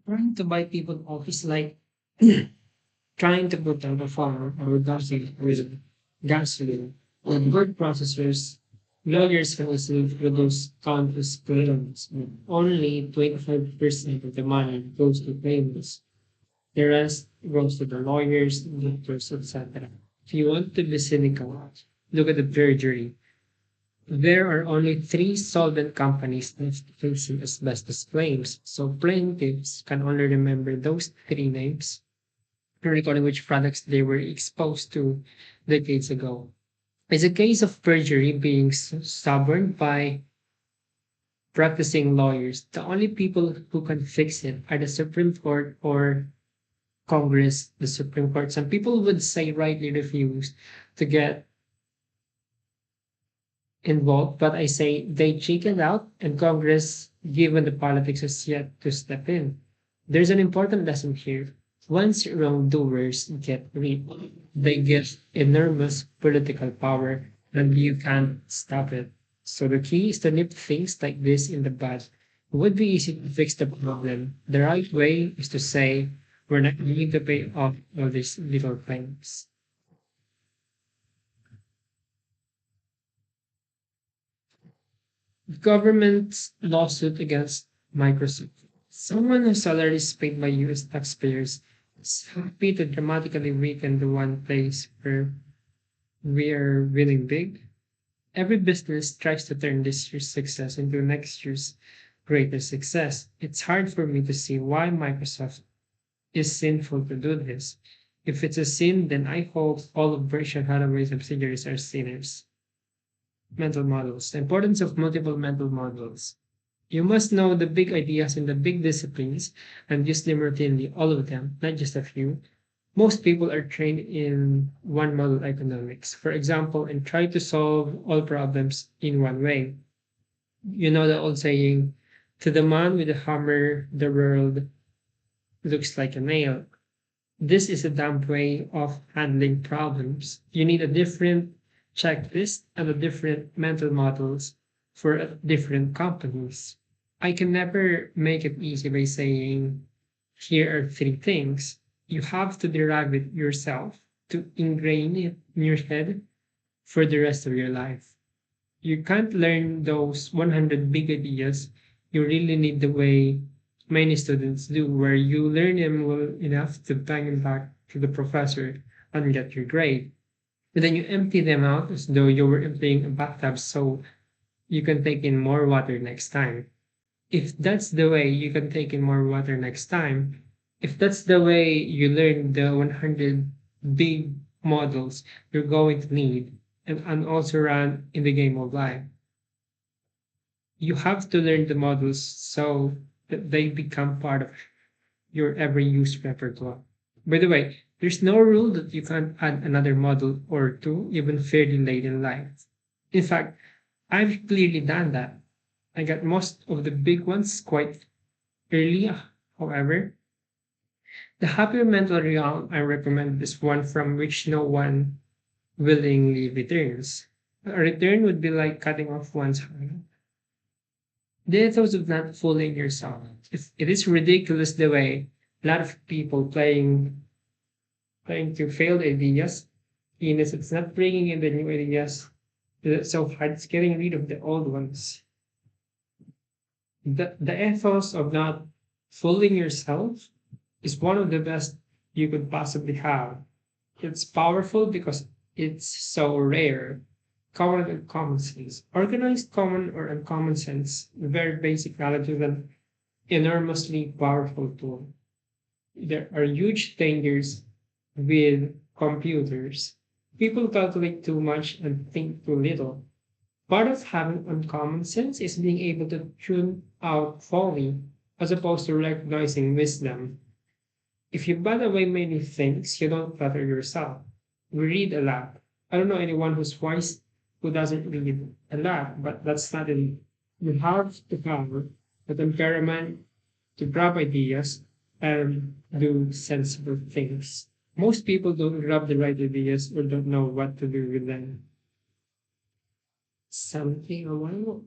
Trying to buy people off is like trying to put out a fire or gasoline with gasoline. With word processors, lawyers can receive reduce countless claims. Only 25% of the money goes to payments. The rest goes to the lawyers, doctors, etc. If you want to be cynical, look at the perjury. There are only three solvent companies left facing asbestos claims, so plaintiffs can only remember those three names, recalling which products they were exposed to decades ago. It's a case of perjury being stubborn by practicing lawyers. The only people who can fix it are the Supreme Court or Congress, the Supreme Court. Some people would say rightly refuse to get involved, but I say they chickened out, and Congress, given the politics, has yet to step in. There's an important lesson here. Once wrongdoers get rich, they get enormous political power, and you can't stop it. So the key is to nip things like this in the bud. It would be easy to fix the problem. The right way is to say, we're not going to pay off all these little claims. Government's lawsuit against Microsoft. Someone whose salary is paid by US taxpayers is happy to dramatically weaken the one place where we are winning big. Every business tries to turn this year's success into next year's greater success. It's hard for me to see why Microsoft is sinful to do this. If it's a sin, then I hope all of Berkshire Hathaway subsidiaries are sinners. Mental models. The importance of multiple mental models. You must know the big ideas and the big disciplines and use them routinely, all of them, not just a few. Most people are trained in one model economics, for example, and try to solve all problems in one way. You know the old saying, to the man with a hammer, the world looks like a nail. This is a dumb way of handling problems. You need a different checklist and a different mental models for different companies. I can never make it easy by saying, here are three things. You have to derive it yourself to ingrain it in your head for the rest of your life. You can't learn those 100 big ideas. You really need the way many students do, where you learn them well enough to bang them back to the professor and get your grade. And then you empty them out as though you were emptying a bathtub so you can take in more water next time. If that's the way you can take in more water next time, if that's the way you learn the 100 big models you're going to need and also run in the game of life, you have to learn the models so that they become part of your every use repertoire. By the way, there's no rule that you can't add another model or two even fairly late in life. In fact, I've clearly done that. I got most of the big ones quite early, however. The happier mental realm I recommend is one from which no one willingly returns. A return would be like cutting off one's hand. The ethos of not fooling yourself. It is ridiculous the way a lot of people playing to failed ideas. It's not bringing in the new ideas. It's so hard. It's getting rid of the old ones. The ethos of not fooling yourself is one of the best you could possibly have. It's powerful because it's so rare. Common and common sense. Organized common or uncommon sense, very basic knowledge is an enormously powerful tool. There are huge dangers with computers. People calculate too much and think too little. Part of having uncommon sense is being able to tune out folly as opposed to recognizing wisdom. If you bat away many things, you don't flatter yourself. We read a lot. I don't know anyone who's wise who doesn't read a lot, but that's not it. You have to have the temperament to grab ideas and do sensible things. Most people don't grab the right ideas or don't know what to do with them. Something a while.